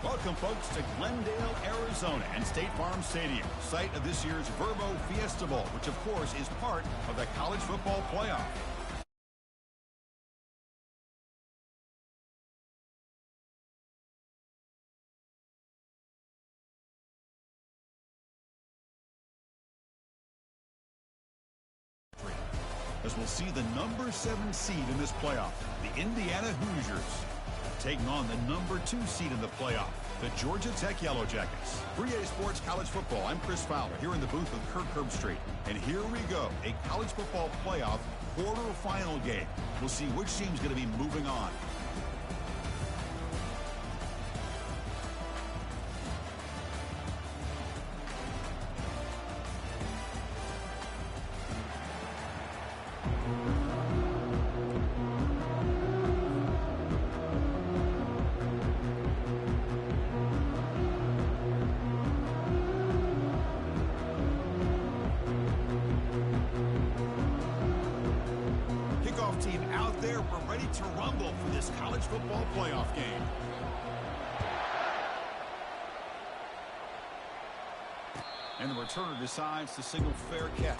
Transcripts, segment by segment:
Welcome, folks, to Glendale, Arizona and State Farm Stadium, site of this year's Verbo Fiesta Bowl, which, of course, is part of the college football playoff. As we'll see the number 7 seed in this playoff, the Indiana Hoosiers, taking on the number 2 seed in the playoff, the Georgia Tech Yellow Jackets. For EASports College Football, I'm Chris Fowler here in the booth with Kirk Herbstreit. And here we go, a college football playoff quarterfinal game. We'll see which team's going to be moving on. Team out there, we're ready to rumble for this college football playoff game. And the returner decides to signal fair catch.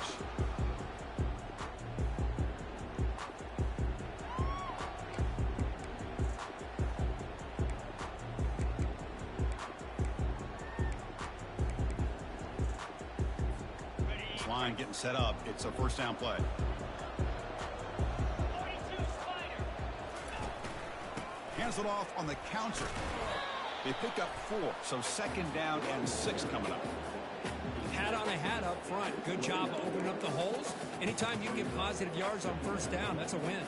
This line getting set up. It's a first down play. Hands it off on the counter. They pick up 4, so second down and 6 coming up. Hat on a hat up front. Good job of opening up the holes. Anytime you can get positive yards on first down, that's a win.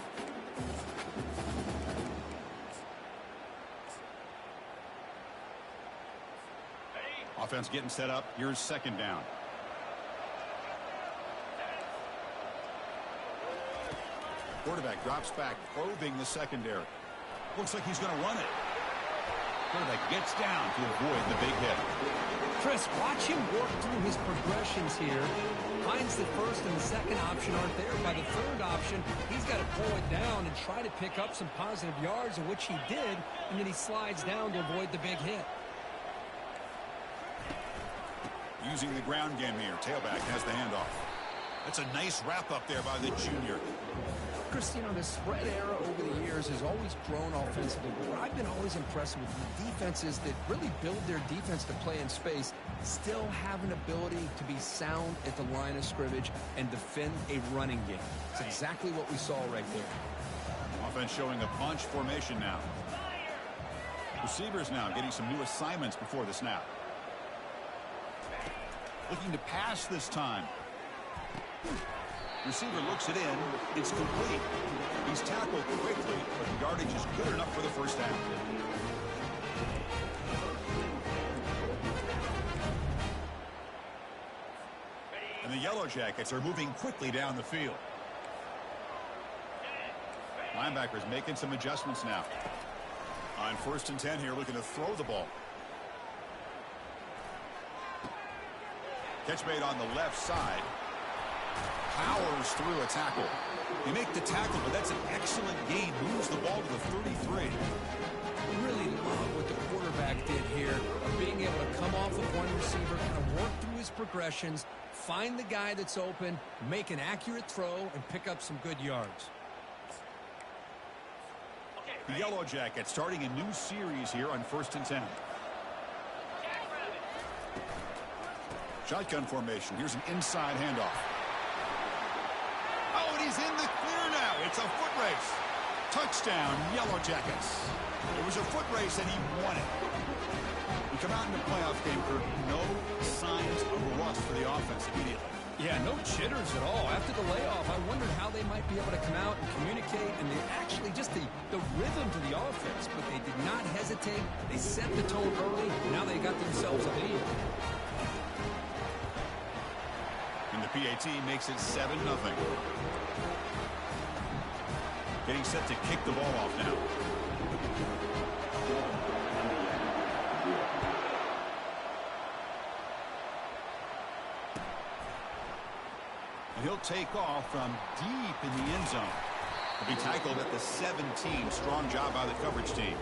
Offense getting set up. Here's second down. Quarterback drops back, probing the secondary. Looks like he's going to run it. Quarterback gets down to avoid the big hit. Chris, watch him work through his progressions here. Finds the first and the second option aren't there. By the third option, he's got to pull it down and try to pick up some positive yards, of which he did, and then he slides down to avoid the big hit. Using the ground game here. Tailback has the handoff. That's a nice wrap up there by the junior. Chris, you know, the spread era over the years has always grown offensively, but what I've been always impressed with the defenses that really build their defense to play in space still have an ability to be sound at the line of scrimmage and defend a running game. It's exactly what we saw right there. Offense showing a bunch formation now. Receivers now getting some new assignments before the snap. Looking to pass this time. Receiver looks it in. It's complete. He's tackled quickly, but the yardage is good enough for the first down. And the Yellow Jackets are moving quickly down the field. Linebackers making some adjustments now. On 1st and 10 here, looking to throw the ball. Catch made on the left side. Powers through a tackle. You make the tackle, but that's an excellent gain. Moves the ball to the 33. Really love what the quarterback did here, of being able to come off with one receiver, kind of work through his progressions, find the guy that's open, make an accurate throw, and pick up some good yards. The Yellow Jackets starting a new series here on 1st and 10. Shotgun formation. Here's an inside handoff. Oh, and he's in the clear now. It's a foot race. Touchdown, Yellow Jackets. It was a foot race, and he won it. We come out in the playoff game, Kirk. No signs of rust for the offense immediately. Yeah, no jitters at all. After the layoff, I wondered how they might be able to come out and communicate, and they actually just the rhythm to the offense, but they did not hesitate. They set the tone early. Now they got themselves a lead. And the PAT makes it 7-0. Getting set to kick the ball off now. And he'll take off from deep in the end zone. He'll be tackled at the 17. Strong job by the coverage team.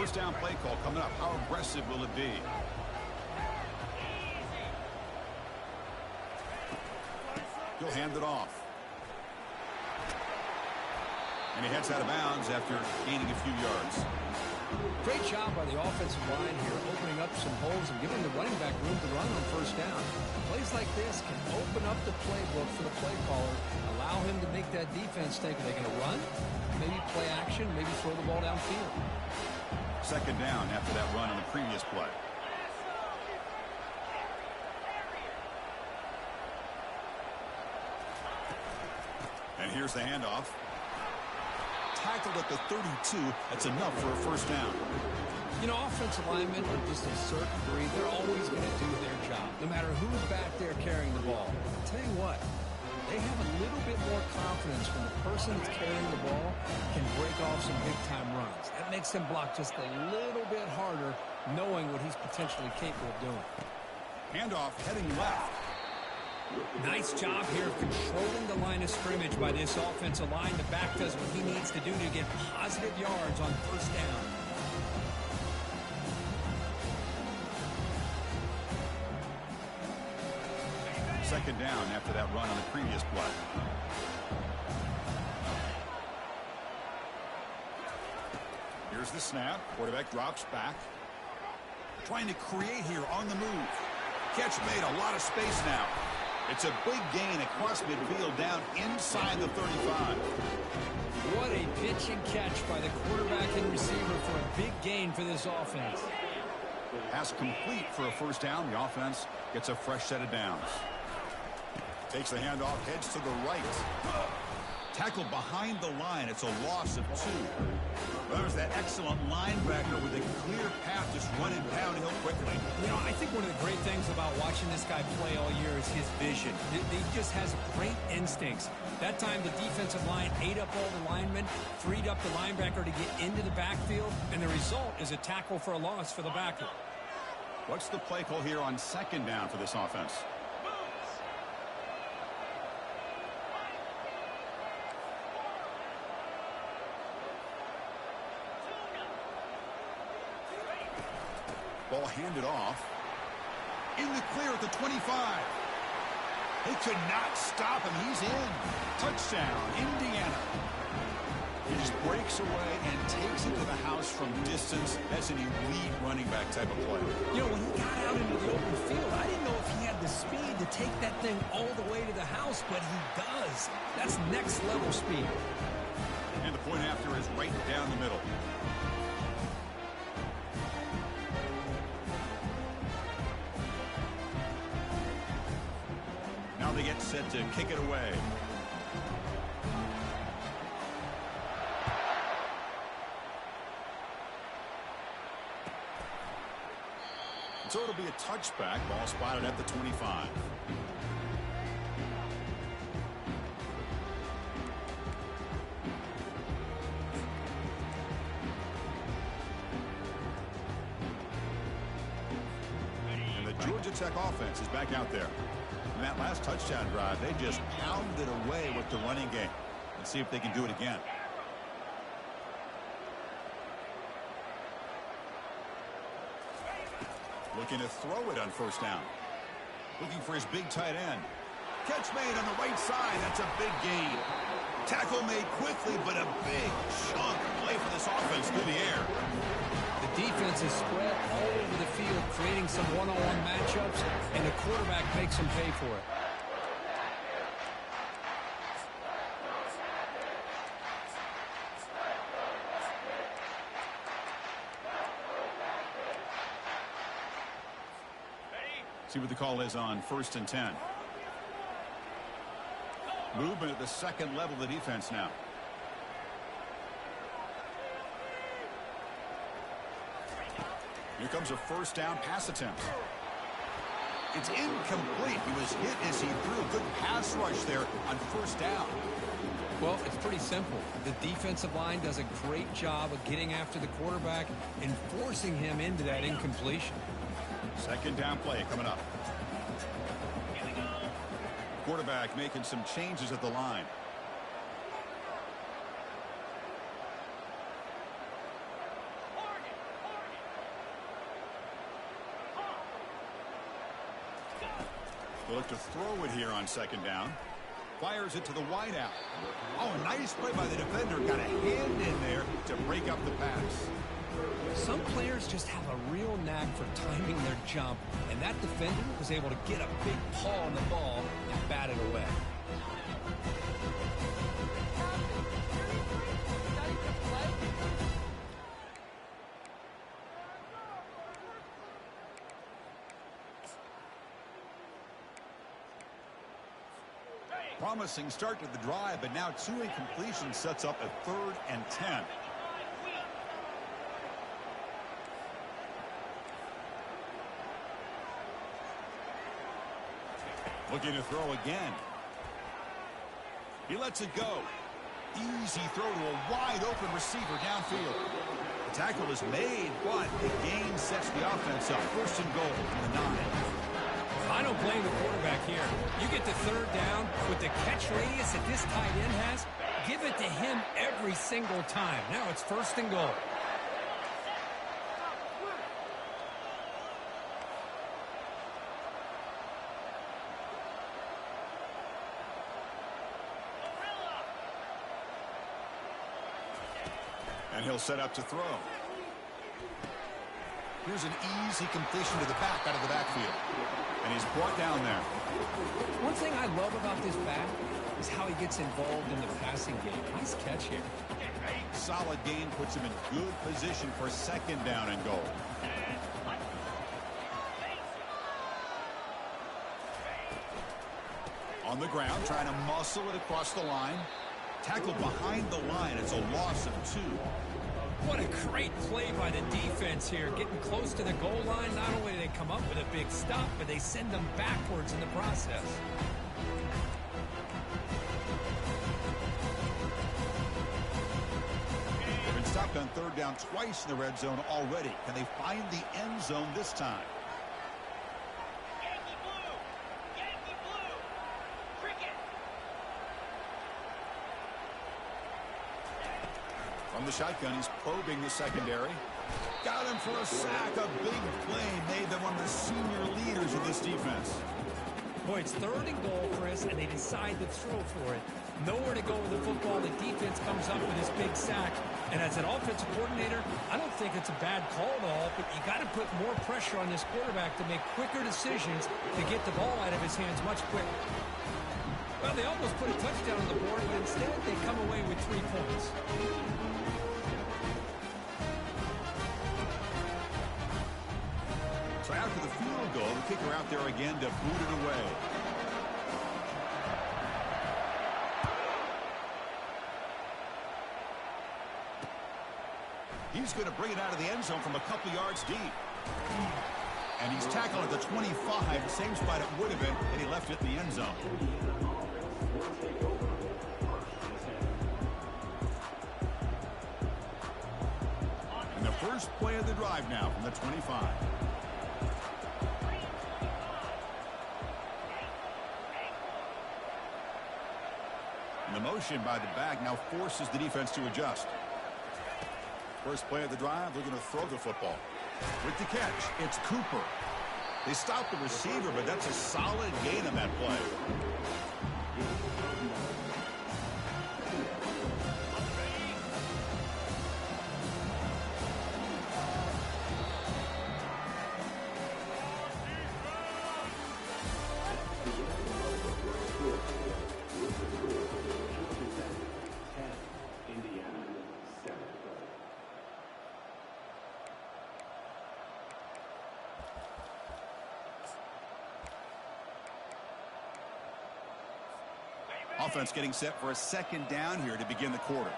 first down play call coming up. How aggressive will it be? He'll hand it off. And he heads out of bounds after gaining a few yards. Great job by the offensive line here, opening up some holes and giving the running back room to run on first down. Plays like this can open up the playbook for the play caller, allow him to make that defense think, are they going to run? Maybe play action, maybe throw the ball downfield. Second down after that run on the previous play. And here's the handoff. Tackled at the 32. That's enough for a first down. You know, offensive linemen are just a certain breed. They're always going to do their job, no matter who's back there carrying the ball. I'll tell you what, they have a little bit more confidence when the person that's carrying the ball can break off some big-time runs. That makes them block just a little bit harder, knowing what he's potentially capable of doing. Handoff heading left. Nice job here of controlling the line of scrimmage by this offensive line. The back does what he needs to do to get positive yards on first down. Second down after that run on the previous play. Here's the snap. Quarterback drops back. Trying to create here on the move. Catch made, a lot of space now. It's a big gain across midfield down inside the 35. What a pitch and catch by the quarterback and receiver for a big gain for this offense. Pass complete for a first down. The offense gets a fresh set of downs. Takes the handoff, heads to the right. Tackled behind the line. It's a loss of 2. There's that excellent linebacker with a clear path just running downhill quickly. You know, I think one of the great things about watching this guy play all year is his vision. He just has great instincts. That time the defensive line ate up all the linemen, freed up the linebacker to get into the backfield, and the result is a tackle for a loss for the backer. What's the play call here on second down for this offense? Ball handed off. In the clear at the 25. They could not stop him. He's in. Touchdown, Indiana. He just breaks away and takes it to the house from distance. That's an elite running back type of play. You know, when he got out into the open field, I didn't know if he had the speed to take that thing all the way to the house, but he does. That's next level speed. And the point after is right down the middle. Now they get set to kick it away. So it'll be a touchback. Ball spotted at the 25. And the Georgia Tech offense is back out there. In that last touchdown drive, they just pounded away with the running game. Let's see if they can do it again. Looking to throw it on first down. Looking for his big tight end. Catch made on the right side. That's a big gain. Tackle made quickly, but a big chunk play for this offense through the air. The defense is spread all over the field, creating some one-on-one matchups, and the quarterback makes them pay for it. See what the call is on 1st and 10. Movement at the second level of the defense now. Here comes a first down pass attempt. It's incomplete. He was hit as he threw a good pass rush there on first down. Well, it's pretty simple. The defensive line does a great job of getting after the quarterback and forcing him into that incompletion. Second down play coming up. Quarterback making some changes at the line. We'll look to throw it here on second down. Fires it to the wideout. Oh, nice play by the defender. Got a hand in there to break up the pass. Some players just have a real knack for timing their jump, and that defender was able to get a big paw on the ball and bat it away. Promising start to the drive, but now 2 incompletions sets up a 3rd and 10. Looking to throw again. He lets it go. Easy throw to a wide-open receiver downfield. The tackle is made, but the gain sets the offense up. 1st and goal from the 9. I don't blame the quarterback here. You get the 3rd down with the catch radius that this tight end has. Give it to him every single time. Now it's 1st and goal. And he'll set up to throw. Here's an easy completion to the back out of the backfield. And he's brought down there. One thing I love about this back is how he gets involved in the passing game. Nice catch here. Solid gain puts him in good position for 2nd down and goal. On the ground, trying to muscle it across the line. Tackled behind the line. It's a loss of 2. What a great play by the defense here. Getting close to the goal line, not only do they come up with a big stop, but they send them backwards in the process. They've been stopped on 3rd down twice in the red zone already. Can they find the end zone this time? From the shotgun, he's probing the secondary. Got him for a sack. A big play made them one of the senior leaders of this defense. Boy, it's 3rd and goal, Chris, and they decide to throw for it. Nowhere to go with the football. The defense comes up with this big sack. And as an offensive coordinator, I don't think it's a bad call at all, but you got to put more pressure on this quarterback to make quicker decisions to get the ball out of his hands much quicker. Well, they almost put a touchdown on the board, but instead they come away with 3 points. So after the field goal, the kicker out there again to boot it away. He's going to bring it out of the end zone from a couple yards deep. And he's tackled at the 25, same spot it would have been, and he left it in the end zone. And the first play of the drive now from the 25. And the motion by the back now forces the defense to adjust. First play of the drive, they're going to throw the football. With the catch, it's Cooper. They stopped the receiver, but that's a solid gain on that play. Offense getting set for a 2nd down here to begin the quarter.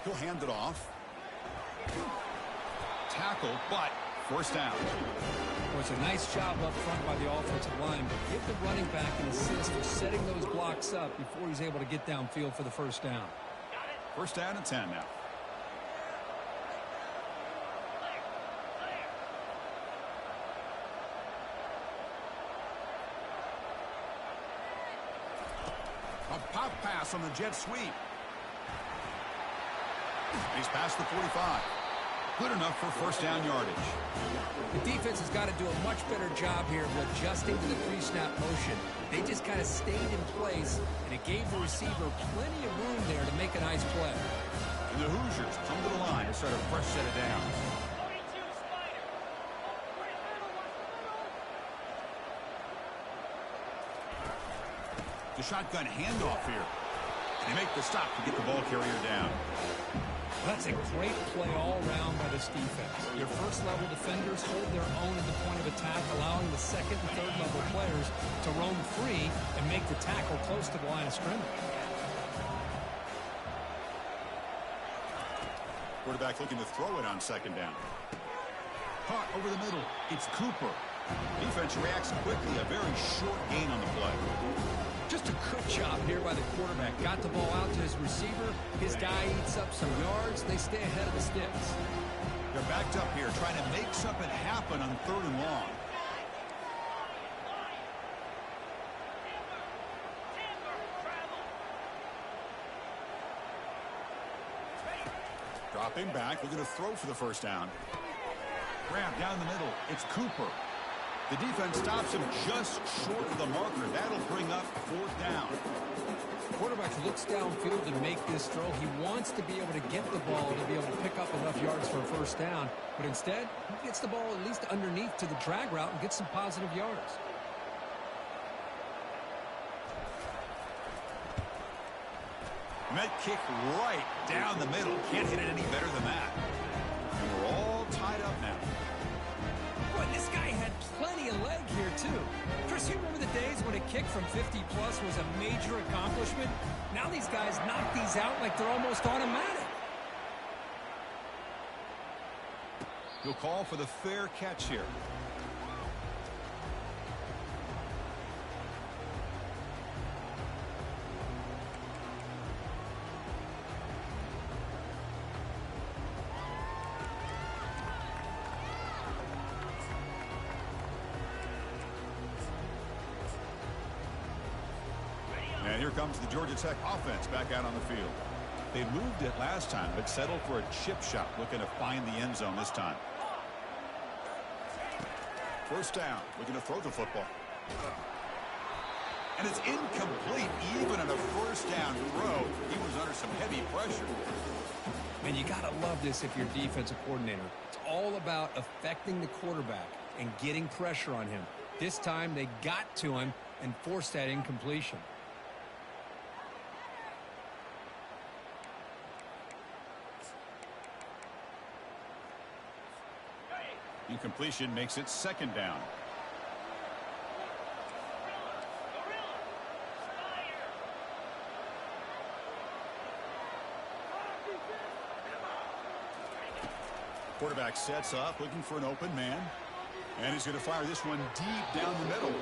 He'll hand it off. Tackle, but 1st down. Well, it's a nice job up front by the offensive line, but give the running back an assist for setting those blocks up before he's able to get downfield for the 1st down. 1st down and 10 now. A pop pass on the jet sweep. He's past the 45. Good enough for first down yardage. The defense has got to do a much better job here of adjusting to the pre-snap motion. They just kind of stayed in place, and it gave the receiver plenty of room there to make a nice play. And the Hoosiers come to the line to start a fresh set of downs. The shotgun handoff here. They make the stop to get the ball carrier down. That's a great play all around by this defense. Your first-level defenders hold their own at the point of attack, allowing the second and third-level players to roam free and make the tackle close to the line of scrimmage. Quarterback looking to throw it on second down. Caught over the middle. It's Cooper. Defense reacts quickly. A very short gain on the play. Just a good job here by the quarterback. Got the ball out to his receiver. His guy eats up some yards. They stay ahead of the sticks. They're backed up here trying to make something happen on third and long. Dropping back, looking to throw for the first down. Grab down the middle. It's Cooper. The defense stops him just short of the marker. That'll bring up fourth down. Quarterback looks downfield to make this throw. He wants to be able to get the ball to be able to pick up enough yards for a first down. But instead, he gets the ball at least underneath to the drag route and gets some positive yards. Met kick right down the middle. Can't hit it any better than that. And we're all tied up now. Boy, this guy had plenty of leg here, too. Chris, you remember the days when a kick from 50-plus was a major accomplishment? Now these guys knock these out like they're almost automatic. He'll call for the fair catch here. And here comes the Georgia Tech offense back out on the field. They moved it last time, but settled for a chip shot, looking to find the end zone this time. First down, looking to throw the football. And it's incomplete, even on a first down throw. He was under some heavy pressure. Man, you got to love this if you're defensive coordinator. It's all about affecting the quarterback and getting pressure on him. This time they got to him and forced that incompletion. Incompletion makes it second down. Quarterback sets up, looking for an open man. And he's going to fire this one deep down the middle.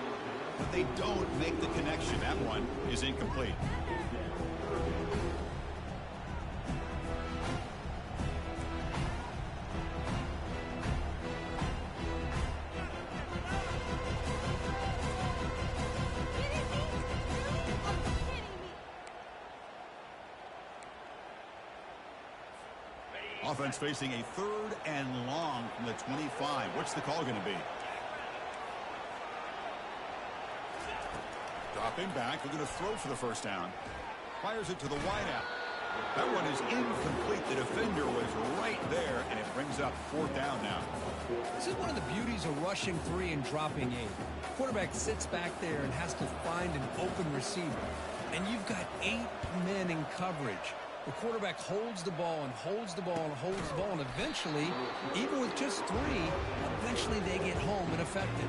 But they don't make the connection. That one is incomplete. Offense facing a third and long from the 25. What's the call going to be? Dropping back. We're going to throw for the first down. Fires it to the wideout. That one is incomplete. The defender was right there, and it brings up fourth down now. This is one of the beauties of rushing 3 and dropping 8. Quarterback sits back there and has to find an open receiver. And you've got 8 men in coverage. The quarterback holds the ball and holds the ball and holds the ball, and eventually, even with just 3, eventually they get home and affected.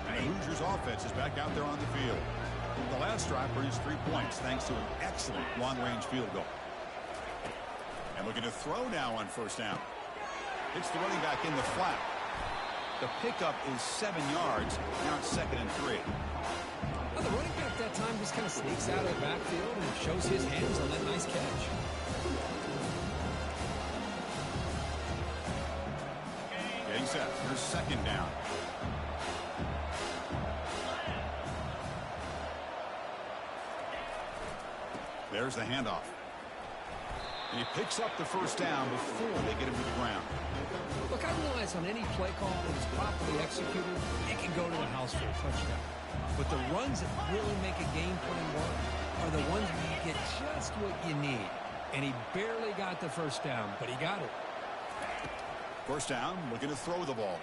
And the Hoosiers offense is back out there on the field. The last drive produced 3 points thanks to an excellent long-range field goal. And looking to throw now on first down. Hits the running back in the flat. The pickup is 7 yards. Now it's second and 3. Well, the running back that time just kind of sneaks out of the backfield and shows his hands on that nice catch. Getting set. Here's second down. There's the handoff. And he picks up the first down before they get him to the ground. Look, I realize on any play call that is properly executed, it can go to the house for a touchdown. But the runs that really make a game plan work are the ones where you get just what you need. And he barely got the first down, but he got it. First down, looking to throw the ball.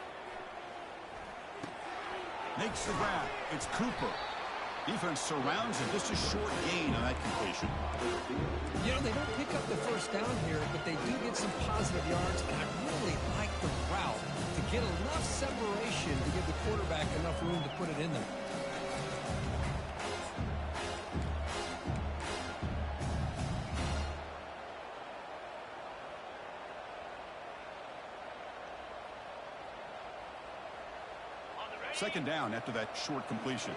Makes the grab. It's Cooper. Defense surrounds him. Just a short gain on that completion. You know, they don't pick up the first down here, but they do get some positive yards, and I really like the route to get enough separation to give the quarterback enough room to put it in there. Second down after that short completion.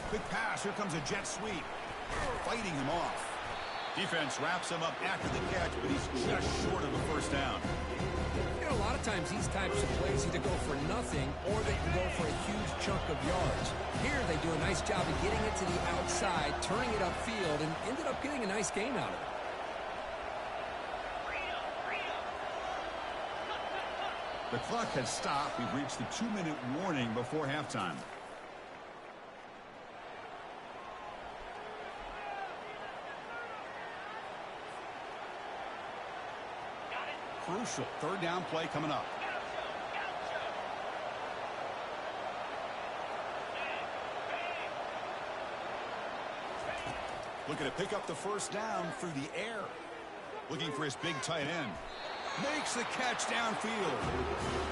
Quick pass. Here comes a jet sweep. Fighting him off. Defense wraps him up after the catch, but he's just short of a first down. You know, a lot of times these types of plays either go for nothing or they can go for a huge chunk of yards. Here they do a nice job of getting it to the outside, turning it upfield, and ended up getting a nice gain out of it. The clock has stopped. We've reached the 2-minute warning before halftime. Crucial third down play coming up. Looking to pick up the first down through the air. Looking for his big tight end. Makes the catch downfield.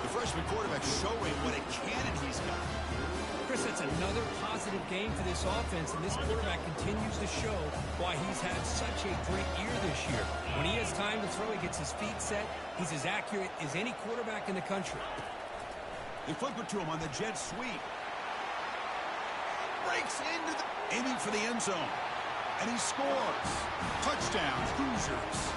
The freshman quarterback showing what a cannon he's got. Chris, that's another positive game for this offense, and this quarterback continues to show why he's had such a great year this year. When he has time to throw, he gets his feet set. He's as accurate as any quarterback in the country. They flip it to him on the jet sweep. Breaks into the... aiming for the end zone. And he scores. Touchdown, Hoosiers.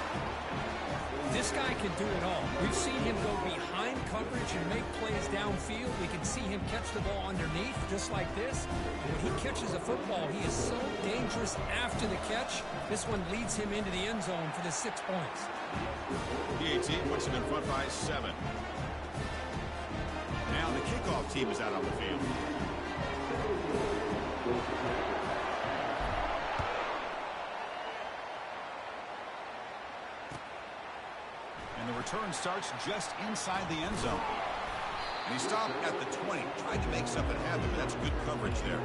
This guy can do it all. We've seen him go behind coverage and make plays downfield. We can see him catch the ball underneath, just like this. And when he catches a football, he is so dangerous after the catch. This one leads him into the end zone for the 6 points. PAT puts him in front by 7. Now the kickoff team is out on the field. And the return starts just inside the end zone. And he stopped at the 20. Tried to make something happen, but that's good coverage there.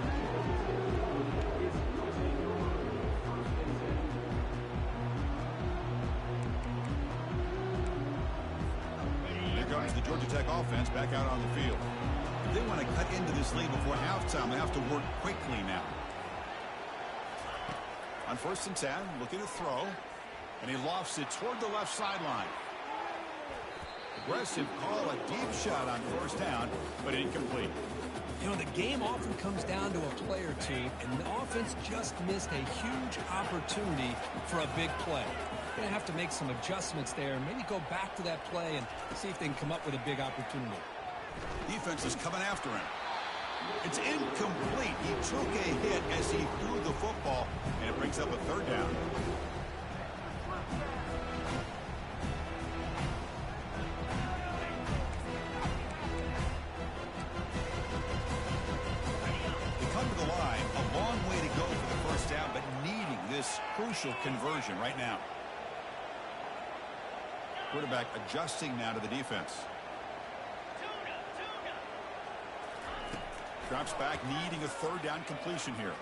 Here comes the Georgia Tech offense back out on the field. If they want to cut into this lead before halftime, they have to work quickly now. On 1st and 10, looking to throw. And he lofts it toward the left sideline. Aggressive call, a deep shot on 1st down, but incomplete. You know, the game often comes down to a play or two, and the offense just missed a huge opportunity for a big play. Going to have to make some adjustments there and maybe go back to that play and see if they can come up with a big opportunity. Defense is coming after him. It's incomplete. He took a hit as he threw the football, and it brings up a 3rd down. Crucial conversion right now. Quarterback adjusting now to the defense. Drops back, needing a 3rd down completion here.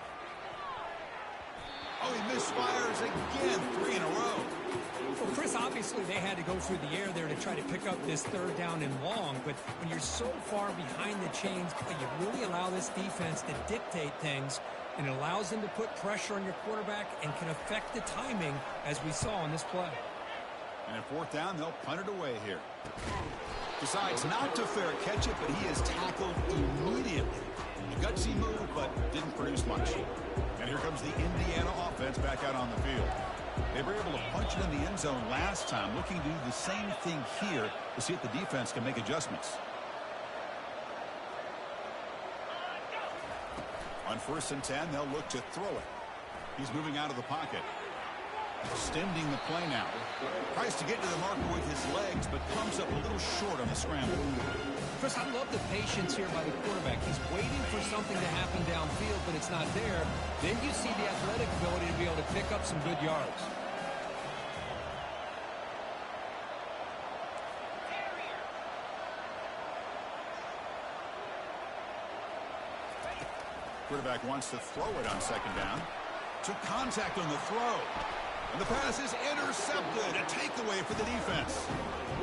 Oh, he misfires again, 3 in a row. Well, Chris, obviously they had to go through the air there to try to pick up this 3rd down and long, but when you're so far behind the chains, you really allow this defense to dictate things, and it allows them to put pressure on your quarterback and can affect the timing, as we saw in this play. And at 4th down, they'll punt it away here. Decides not to fair catch it, but he is tackled immediately. A gutsy move, but didn't produce much. And here comes the Indiana offense back out on the field. They were able to punch it in the end zone last time, looking to do the same thing here to see if the defense can make adjustments. On 1st and 10, they'll look to throw it. He's moving out of the pocket. Extending the play now. Tries to get to the marker with his legs, but comes up a little short on the scramble. Chris, I love the patience here by the quarterback. He's waiting for something to happen downfield, but it's not there. Then you see the athletic ability to be able to pick up some good yards. Quarterback wants to throw it on 2nd down. Took contact on the throw. And the pass is intercepted. A takeaway for the defense.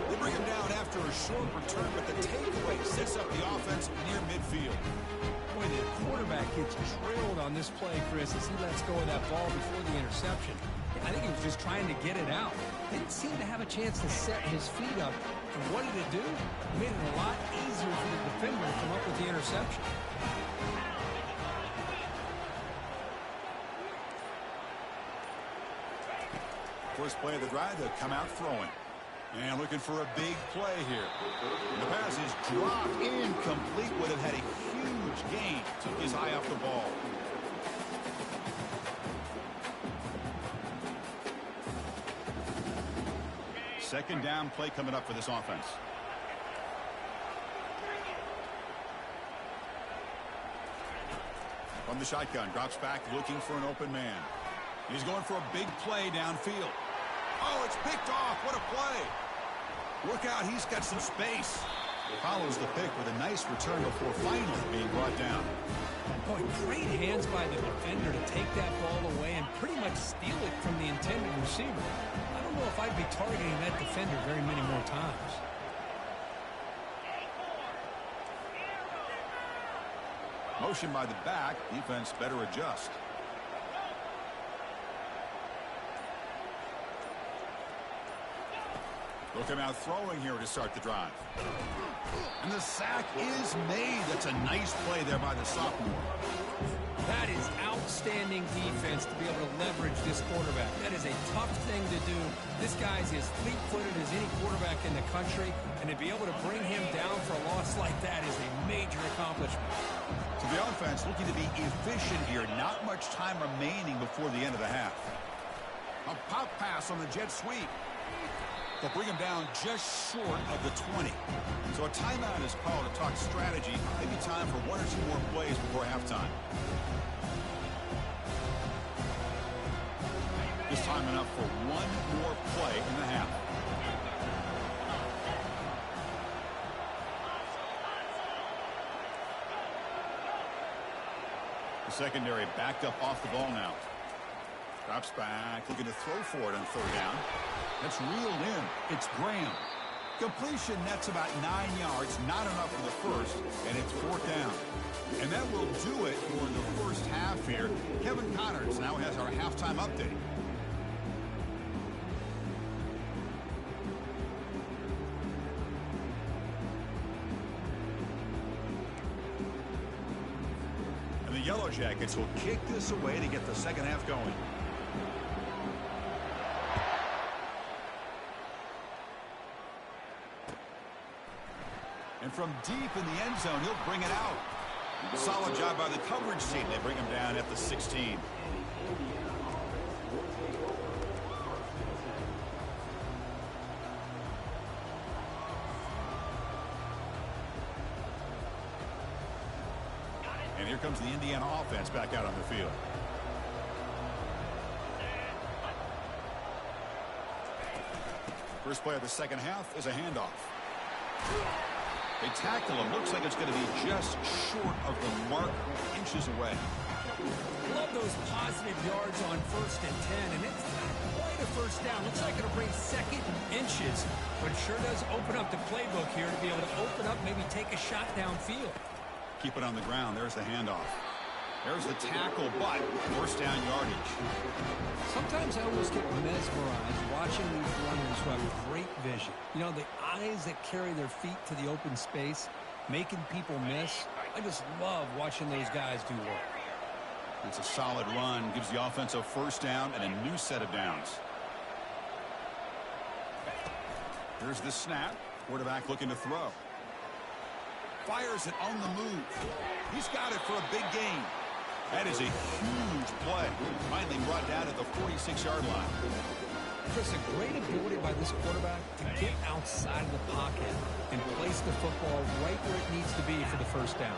They bring him down after a short return, but the takeaway sets up the offense near midfield. Boy, the quarterback gets drilled on this play, Chris, as he lets go of that ball before the interception. I think he was just trying to get it out. Didn't seem to have a chance to set his feet up. And what did it do? It made it a lot easier for the defender to come up with the interception. First play of the drive, they'll come out throwing. And looking for a big play here. And the pass is dropped incomplete. Would have had a huge gain. Took his eye off the ball. Second down play coming up for this offense. From the shotgun, drops back looking for an open man. He's going for a big play downfield. Oh, it's picked off. What a play. Look out, he's got some space. Follows the pick with a nice return before finally being brought down. Boy, great hands by the defender to take that ball away and pretty much steal it from the intended receiver. I don't know if I'd be targeting that defender very many more times. Motion by the back. Defense better adjust. Look him out throwing here to start the drive. And the sack is made. That's a nice play there by the sophomore. That is outstanding defense to be able to leverage this quarterback. That is a tough thing to do. This guy's as fleet-footed as any quarterback in the country, and to be able to bring him down for a loss like that is a major accomplishment. So the offense looking to be efficient here. Not much time remaining before the end of the half. A pop pass on the jet sweep. They'll bring him down just short of the 20. So a timeout is called to talk strategy. Maybe time for 1 or 2 more plays before halftime. This time enough for 1 more play in the half. The secondary backed up off the ball now. Drops back, looking to throw for it on 3rd down. That's reeled in. It's Graham. Completion nets about 9 yards, not enough for the first, and it's 4th down. And that will do it for the first half here. Kevin Connors now has our halftime update. And the Yellow Jackets will kick this away to get the second half going. And from deep in the end zone, he'll bring it out. Solid job by the coverage team. They bring him down at the 16. And here comes the Indiana offense back out on the field. First play of the second half is a handoff. They tackle him. Looks like it's going to be just short of the mark, inches away. Love those positive yards on 1st and 10, and it's not quite a first down. Looks like it'll bring 2nd inches, but it sure does open up the playbook here to be able to open up, maybe take a shot downfield. Keep it on the ground. There's the handoff. There's the tackle, but first down yardage. Sometimes I almost get mesmerized watching these runners who have great vision. You know, the eyes that carry their feet to the open space, making people miss. I just love watching those guys do work. It's a solid run. Gives the offense a first down and a new set of downs. Here's the snap. Quarterback looking to throw. Fires it on the move. He's got it for a big gain. That is a huge play. Finally brought down at the 46-yard line. Chris, a great ability by this quarterback to get outside of the pocket and place the football right where it needs to be for the first down.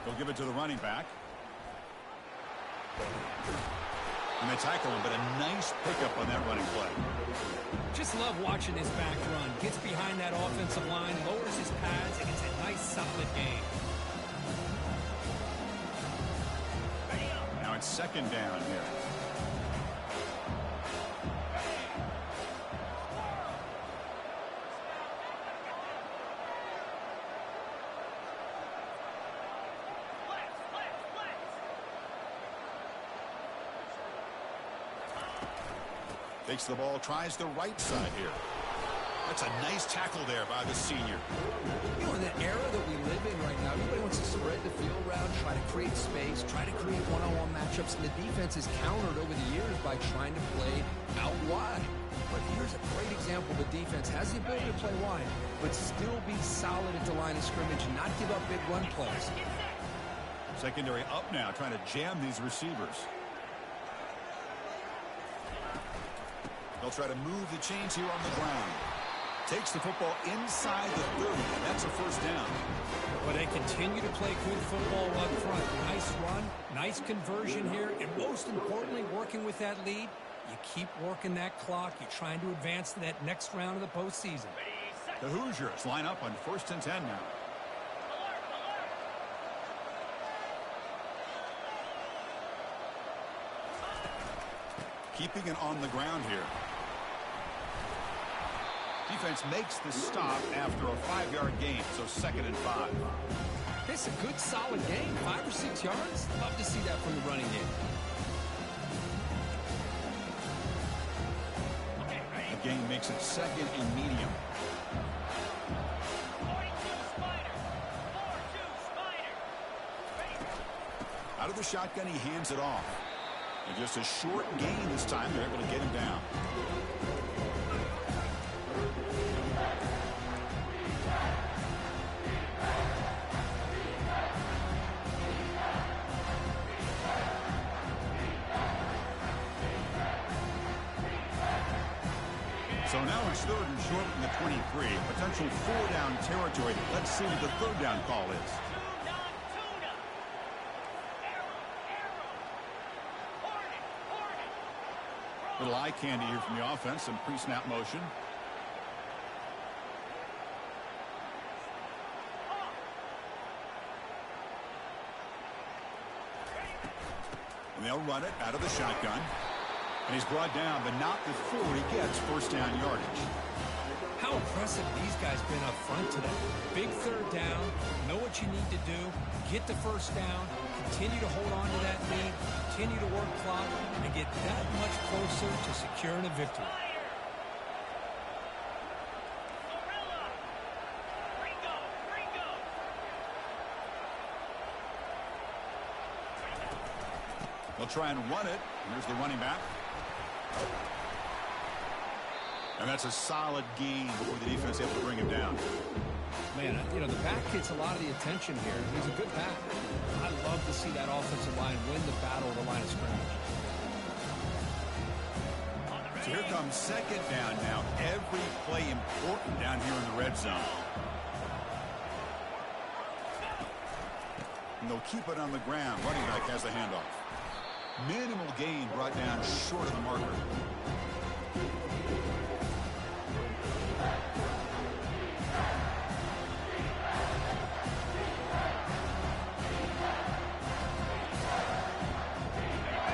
They'll give it to the running back. And they tackle him, but a nice pickup on that running play. Just love watching this back run. Gets behind that offensive line, lowers his pads, and it's a nice, solid game. Now it's second down here. Takes the ball, tries the right side here. That's a nice tackle there by the senior. You know, in the era that we live in right now, everybody wants to spread the field around, try to create space, try to create one-on-one matchups, and the defense is countered over the years by trying to play out wide. But here's a great example. The defense has the ability to play wide, but still be solid at the line of scrimmage and not give up big run plays. Secondary up now, trying to jam these receivers. They'll try to move the chains here on the ground. Takes the football inside the 30, and that's a first down. But they continue to play good football up front. Nice run, nice conversion here, and most importantly, working with that lead, you keep working that clock. You're trying to advance to that next round of the postseason. The Hoosiers line up on 1st and 10 now. Keeping it on the ground here. Defense makes the stop after a 5-yard gain, so 2nd and 5. This is a good, solid game. 5 or 6 yards. Love to see that from the running game. The gain makes it 2nd and medium. Out of the shotgun, he hands it off. And just a short gain this time. They're able to get him down. So now it's 3rd and short from the 23. Potential 4-down territory. Let's see what the 3rd down call is. Little eye candy here from the offense. Some pre-snap motion. And they'll run it out of the shotgun. And he's brought down, but not before he gets first down yardage. How impressive these guys been up front today. Big 3rd down, know what you need to do, get the first down, continue to hold on to that lead, continue to work clock, and get that much closer to securing a victory. They'll try and run it. Here's the running back. And that's a solid gain before the defense able to bring him down. Man, you know, the back gets a lot of the attention here. He's a good back. I love to see that offensive line win the battle of the line of scrimmage. So here comes 2nd down now. Every play important down here in the red zone. And they'll keep it on the ground. Running back has the handoff. Minimal gain brought down short of the marker.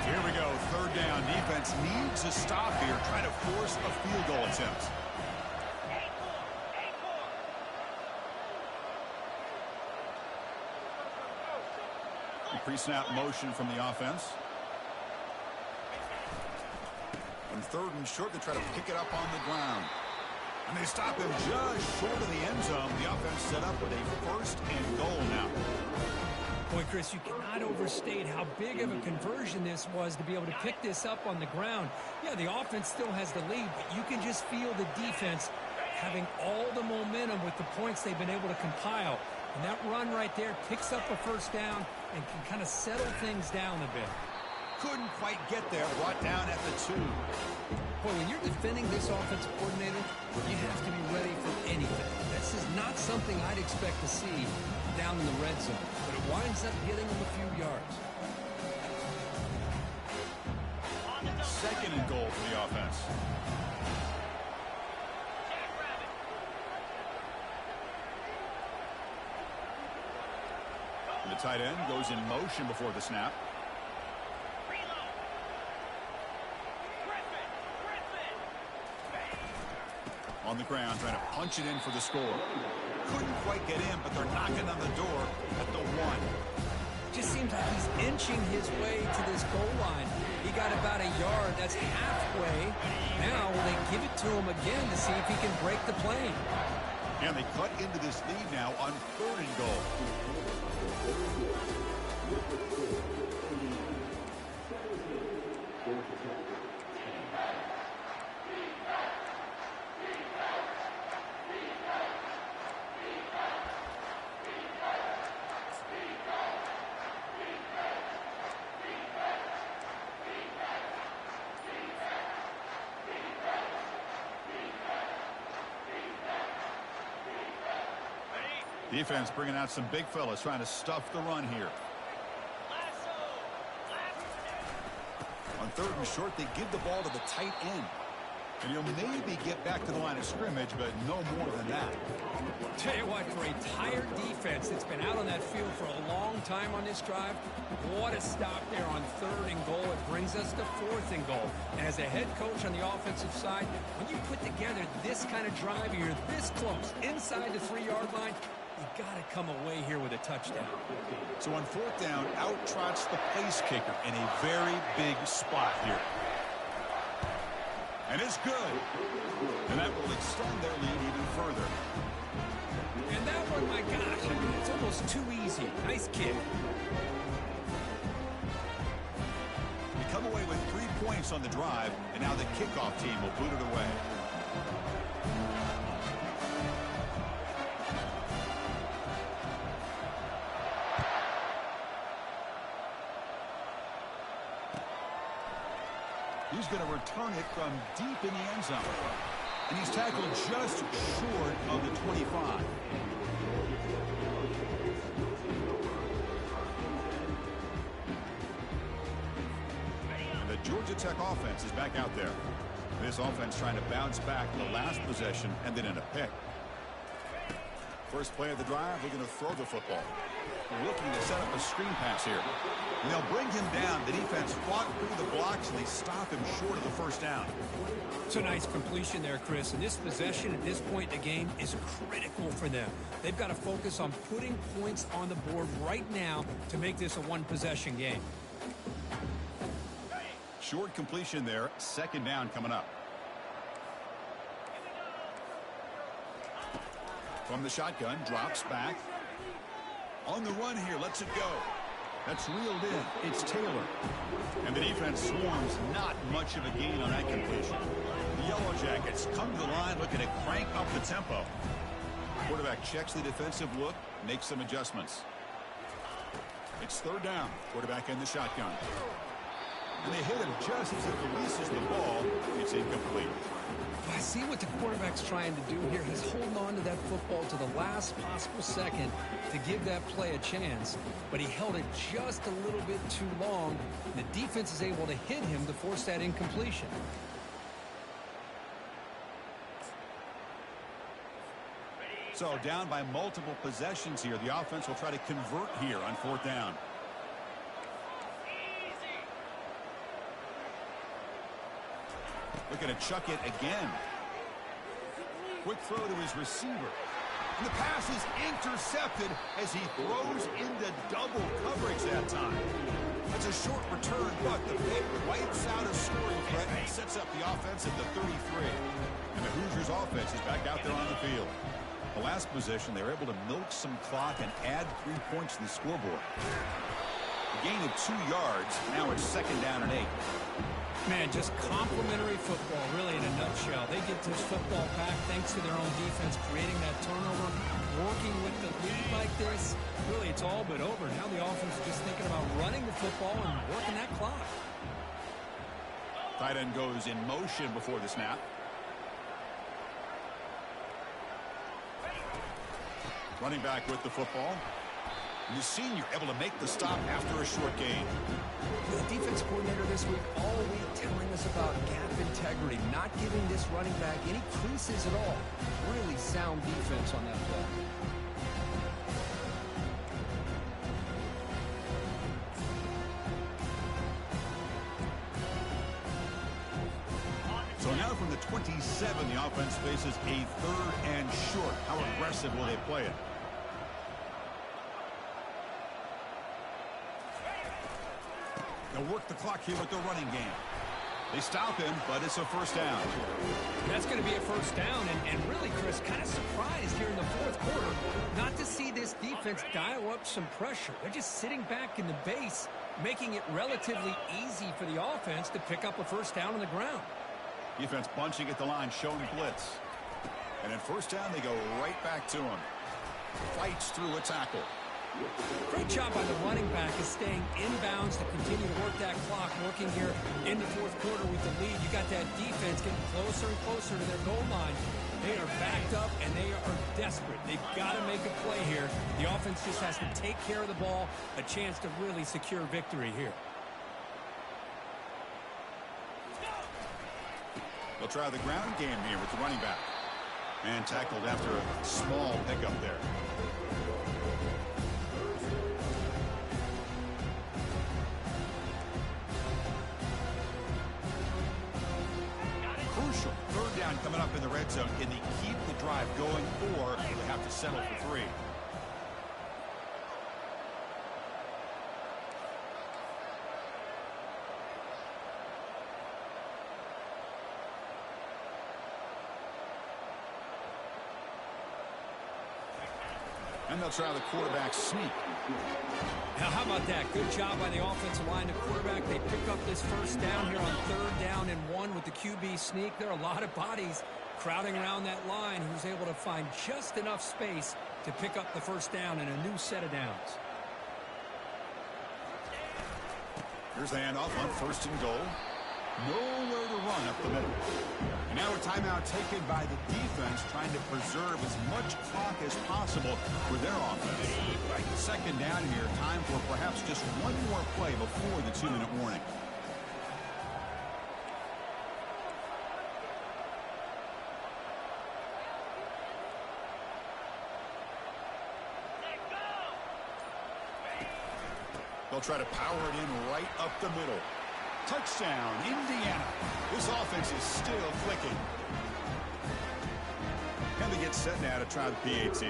Here we go, 3rd down. Defense needs a stop here, trying to force a field goal attempt. Pre-snap motion from the offense. On 3rd and short, they try to pick it up on the ground. And they stop him just short of the end zone. The offense set up with a 1st and goal now. Boy, Chris, you cannot overstate how big of a conversion this was to be able to pick this up on the ground. Yeah, the offense still has the lead, but you can just feel the defense having all the momentum with the points they've been able to compile. And that run right there picks up a first down and can kind of settle things down a bit. Couldn't quite get there, brought down at the 2. Boy, when you're defending this offensive coordinator, you have to be ready for anything. This is not something I'd expect to see down in the red zone, but it winds up getting them a few yards. 2nd and goal for the offense. The tight end goes in motion before the snap. On the ground, trying to punch it in for the score. Couldn't quite get in, but they're knocking on the door at the 1. Just seems like he's inching his way to this goal line. He got about a yard. That's halfway. Now will they give it to him again to see if he can break the plane? And they cut into this lead now on 3rd and goal. Defense bringing out some big fellas trying to stuff the run here. On 3rd and short, they give the ball to the tight end. And he'll maybe get back to the line of scrimmage, but no more than that. Tell you what, for a tired defense that's been out on that field for a long time on this drive, what a stop there on 3rd and goal. It brings us to 4th and goal. And as a head coach on the offensive side, when you put together this kind of drive, you're this close inside the 3-yard line, you got to come away here with a touchdown. So on 4th down, out trots the place kicker in a very big spot here. And it's good. And that will extend their lead even further. And that one, my gosh, I mean, it's almost too easy. Nice kick. We come away with 3 points on the drive, and now the kickoff team will boot it away. He's going to return it from deep in the end zone. And he's tackled just short of the 25. And the Georgia Tech offense is back out there. This offense trying to bounce back the last possession and then in a pick. First play of the drive, they're going to throw the football. Looking to set up a screen pass here. And they'll bring him down. The defense fought through the blocks, and they stop him short of the first down. It's a nice completion there, Chris. And this possession at this point in the game is critical for them. They've got to focus on putting points on the board right now to make this a one-possession game. Short completion there. 2nd down coming up. From the shotgun, drops back. On the run here, lets it go. That's reeled in. It's Taylor. And the defense swarms, not much of a gain on that completion. The Yellow Jackets come to the line looking to crank up the tempo. Quarterback checks the defensive look, makes some adjustments. It's 3rd down. Quarterback in the shotgun. And they hit him just as he releases the ball. It's incomplete. I see what the quarterback's trying to do here. He's holding on to that football to the last possible second to give that play a chance, but he held it just a little bit too long. The defense is able to hit him to force that incompletion. So down by multiple possessions here. The offense will try to convert here on 4th down. Looking to chuck it again. Quick throw to his receiver. And the pass is intercepted as he throws into double coverage that time. That's a short return, but the pick wipes out a scoring threat and sets up the offense at the 33. And the Hoosiers offense is back out there on the field. The last possession, they were able to milk some clock and add 3 points to the scoreboard. A gain of 2 yards. Now it's 2nd down and 8. Man, just complimentary football, really, in a nutshell. They get this football back thanks to their own defense, creating that turnover, working with the lead like this. Really, it's all but over. Now the offense is just thinking about running the football and working that clock. Tight end goes in motion before the snap. Running back with the football. And the senior able to make the stop after a short gain. The defense coordinator this week all week telling us about gap integrity, not giving this running back any creases at all. Really sound defense on that play. So now from the 27, the offense faces a 3rd and short. How aggressive will they play it? They'll work the clock here with the running game. They stop him, but it's a 1st down. That's going to be a 1st down, and really, Chris, kind of surprised here in the 4th quarter not to see this defense dial up some pressure. They're just sitting back in the base, making it relatively easy for the offense to pick up a 1st down on the ground. Defense bunching at the line, showing blitz. And in 1st down, they go right back to him. Fights through a tackle. Great job by the running back is staying inbounds to continue to work that clock, working here in the 4th quarter with the lead. You got that defense getting closer and closer to their goal line. They are backed up, and they are desperate. They've got to make a play here. The offense just has to take care of the ball, a chance to really secure victory here. They'll try the ground game here with the running back. And tackled after a small pickup there. Crucial 3rd down coming up in the red zone. Can they keep the drive going, or will they have to settle for 3? And they'll try the quarterback sneak. Now, how about that? Good job by the offensive line. The quarterback, they pick up this 1st down here on 3rd down and 1 with the QB sneak. There are a lot of bodies crowding around that line who's able to find just enough space to pick up the 1st down in a new set of downs. Here's the handoff on 1st and goal. Nowhere to run up the middle. And now a timeout taken by the defense, trying to preserve as much clock as possible for their offense. 2nd down here, time for perhaps just one more play before the 2-minute warning. They'll try to power it in right up the middle. Touchdown, Indiana. This offense is still clicking. And they get set now to try the PAT.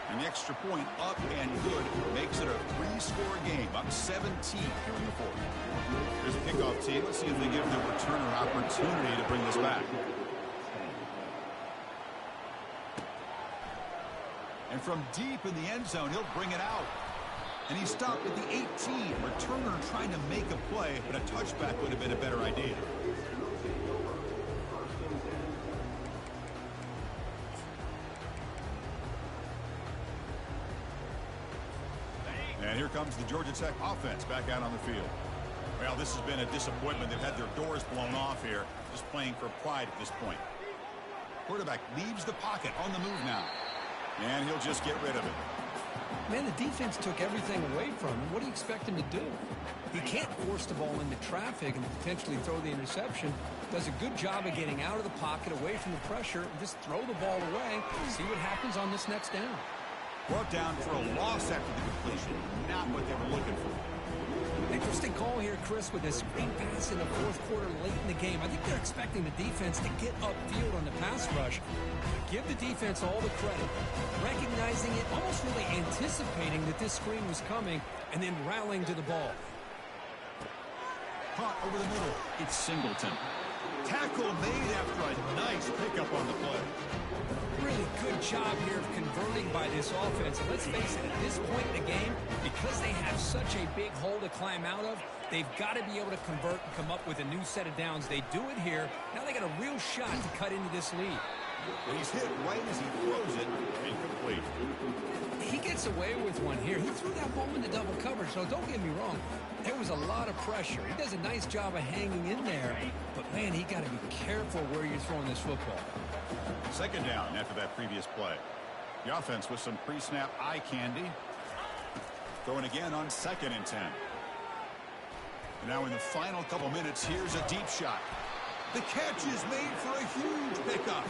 And the extra point up and good makes it a 3-score game, up 17 here in the 4th. Here's a kickoff team. Let's see if they give the returner opportunity to bring this back. And from deep in the end zone, he'll bring it out. And he stopped at the 18. Returner trying to make a play, but a touchback would have been a better idea. And here comes the Georgia Tech offense back out on the field. Well, this has been a disappointment. They've had their doors blown off here, just playing for pride at this point. Quarterback leaves the pocket on the move now. And he'll just get rid of it. Man, the defense took everything away from him. What do you expect him to do? He can't force the ball into traffic and potentially throw the interception. Does a good job of getting out of the pocket, away from the pressure, and just throw the ball away. See what happens on this next down. Brought down for a loss after the completion. Not what they were looking for. Interesting call here, Chris, with a screen pass in the 4th quarter late in the game. I think they're expecting the defense to get upfield on the pass rush. Give the defense all the credit, recognizing it, almost really anticipating that this screen was coming, and then rallying to the ball. Caught over the middle. It's Singleton. Tackle made after a nice pickup on the play. Really good job here of converting by this offense. And let's face it, at this point in the game, because they have such a big hole to climb out of, they've got to be able to convert and come up with a new set of downs. They do it here. Now they got a real shot to cut into this lead. He's hit right as he throws it. Incomplete. He gets away with one here. He threw that ball into double coverage, so don't get me wrong. There was a lot of pressure. He does a nice job of hanging in there. But, man, he got to be careful where you're throwing this football. Second down after that previous play. The offense with some pre-snap eye candy. Throwing again on 2nd and 10. And now in the final couple minutes, here's a deep shot. The catch is made for a huge pickup.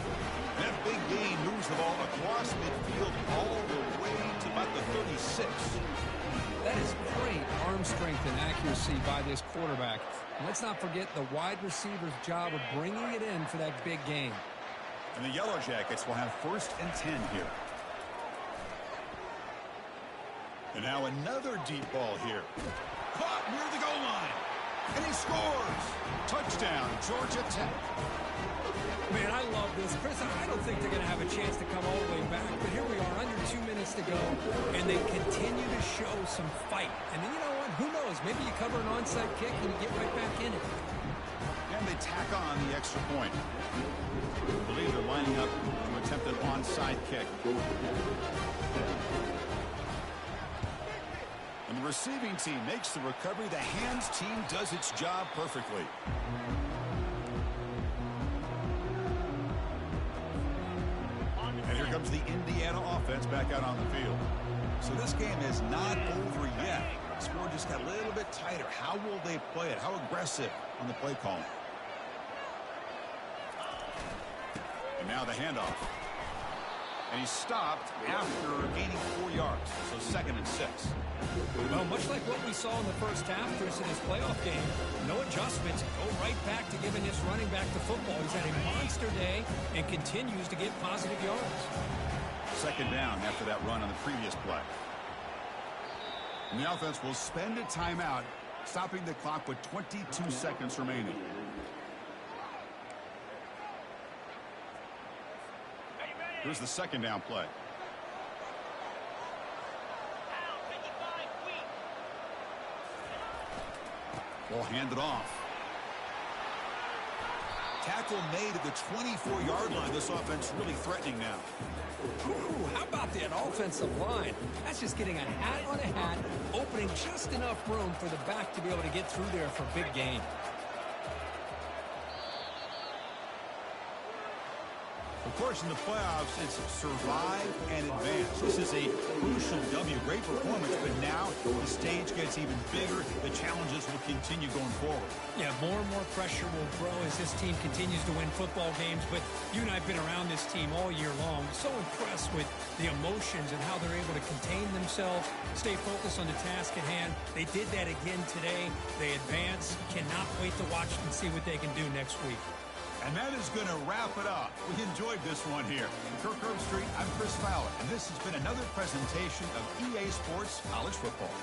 That big gain moves the ball across midfield all the way to about the 36. That is great arm strength and accuracy by this quarterback. And let's not forget the wide receiver's job of bringing it in for that big gain. And the Yellow Jackets will have 1st and 10 here. And now another deep ball here. Caught near the goal line. And he scores. Touchdown, Georgia Tech. Man, I love this. Chris, I don't think they're going to have a chance to come all the way back. But here we are, under 2 minutes to go. And they continue to show some fight. And then, you know what? Who knows? Maybe you cover an onside kick and you get right back in it. And they tack on the extra point. I believe they're lining up to attempt an onside kick. And the receiving team makes the recovery. The hands team does its job perfectly. And here comes the Indiana offense back out on the field. So this game is not over yet. The score just got a little bit tighter. How will they play it? How aggressive on the play call? And now the handoff. And he stopped after gaining 4 yards. So 2nd and 6. Well, much like what we saw in the first half, Chris, in this playoff game, no adjustments. Go right back to giving this running back the football. He's had a monster day and continues to get positive yards. 2nd down after that run on the previous play. And the offense will spend a timeout, stopping the clock with 22 seconds remaining. Here's the 2nd down play. Ball handed off. Tackle made at the 24-yard line. This offense really threatening now. Ooh, how about that offensive line? That's just getting a hat on a hat, opening just enough room for the back to be able to get through there for big gain. Of course, in the playoffs, it's survive and advance. This is a crucial W. Great performance, but now the stage gets even bigger. The challenges will continue going forward. Yeah, more and more pressure will grow as this team continues to win football games. But you and I have been around this team all year long. So impressed with the emotions and how they're able to contain themselves, stay focused on the task at hand. They did that again today. They advance. Cannot wait to watch and see what they can do next week. And that is going to wrap it up. We enjoyed this one here. In Kirk Street, I'm Chris Fowler, and this has been another presentation of EA Sports College Football.